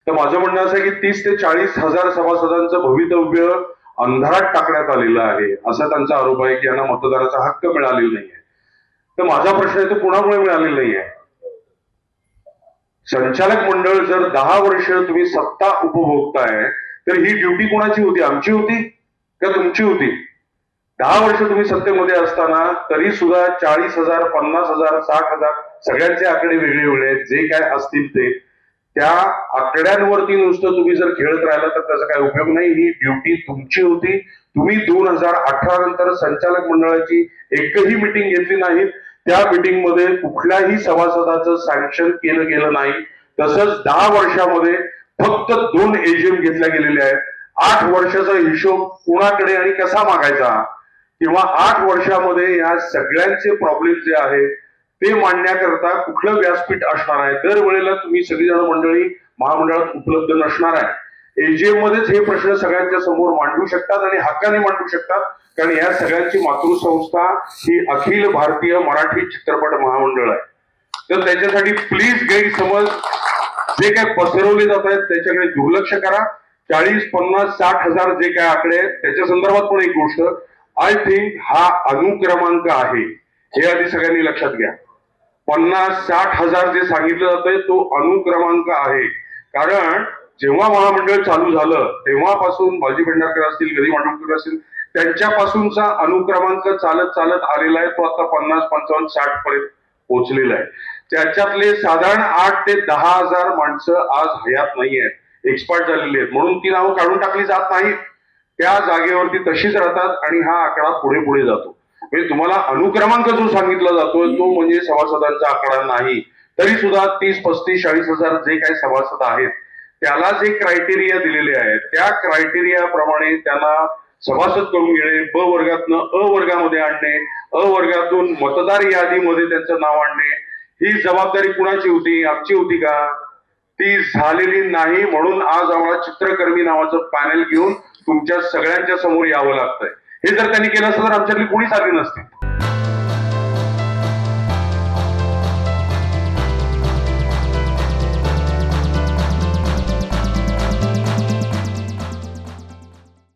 तर माझं म्हणणं असं आहे की 30 ते 40 हजार सभासदांचं भवितव्य अंधारात टाकण्यात आलेलं आहे, असा त्यांचा आरोप आहे की यांना मतदानाचा हक्क मिळालेला नाहीये. तर माझा प्रश्न आहे तो कुणामुळे मिळालेला नाहीये? संचालक मंडळ जर 10 वर्ष तुम्ही सत्ता उपभोगताय तर ही ड्युटी कोणाची होती? आमची होती का तुमची होती? 10 वर्ष तुम्ही सत्तेमध्ये असताना तरी सुद्धा 40,000, 50,000, 60,000 सगळ्यांचे आकडे वेगळे वेगळे आहेत, जे काय असतील ते त्या आकड्यांवरती नुसतं तुम्ही जर खेळत राहिला तर त्याचा काही उपयोग नाही. ही ड्युटी तुमची होती. तुम्ही 2018 नंतर संचालक मंडळाची एकही मिटिंग घेतली नाही. त्या मिटिंग मध्ये कुठल्याही सभासदाचं सँक्शन केलं गेलं नाही. तसंच 10 वर्षामध्ये फक्त 2 एजीएम घेतल्या गेलेल्या आहेत. 8 वर्षाचा हिशोब कुणाकडे आणि कसा मागायचा, किंवा 8 वर्षामध्ये या सगळ्यांचे प्रॉब्लेम जे आहेत ते मांडण्याकरता कुठलं व्यासपीठ असणार आहे? दरवेळेला तुम्ही सगळीजण मंडळी महामंडळात उपलब्ध नसणार आहे. एजीएम मध्येच हे प्रश्न सगळ्यांच्या समोर मांडू शकतात आणि हक्काने मांडू शकतात, कारण या सगळ्यांची मातृसंस्था ही अखिल भारतीय मराठी चित्रपट महामंडळ आहे. तर त्याच्यासाठी प्लीज गैरसमज जे काय पसरवले जात आहेत त्याच्याकडे दुर्लक्ष करा. 40, 50, 60,000 जे काय आकडे आहेत त्याच्या संदर्भात पण एक गोष्ट, आय थिंक हा अनुक्रमांक आहे, हे आधी सगळ्यांनी लक्षात घ्या. 50-60,000 जे सांगितलं जातंय तो अनुक्रमांक आहे. कारण जेव्हा महामंडळ चालू झालं तेव्हापासून बाजी पेंढारकर असतील, गदी मांडुरकर असतील, त्यांच्यापासूनचा अनुक्रमांक चालत चालत आलेला आहे. तो आता 50, 55, 60 पर्यंत पोहोचलेला आहे. त्याच्यातले साधारण 8 ते 10,000 माणसं आज हयात नाही आहेत, एक्सपायर्ड झालेली आहेत, म्हणून ती नावं काढून टाकली जात नाहीत. त्या जागेवरती तशीच राहतात आणि हा आकडा पुढे पुढे जातो. म्हणजे तुम्हाला अनुक्रमांक जो सांगितला जातोय तो म्हणजे सभासदांचा आकडा नाही. तरी सुद्धा 30, 35, 40,000 जे काही सभासद आहेत त्याला जे क्रायटेरिया दिलेले आहेत त्या क्रायटेरिया प्रमाणे त्यांना सभासद करून घेणे, ब वर्गातनं अ वर्गामध्ये आणणे, अ वर्गातून मतदार यादीमध्ये त्यांचं नाव आणणे, ही जबाबदारी कुणाची होती? आमची होती का? ती झालेली नाही. म्हणून आज आम्हाला चित्रकर्मी नावाचं पॅनल घेऊन तुमच्या सगळ्यांच्या समोर यावं लागतंय. हे जर त्यांनी केलं असतं तर आमच्यातली कोणीच आली नसती.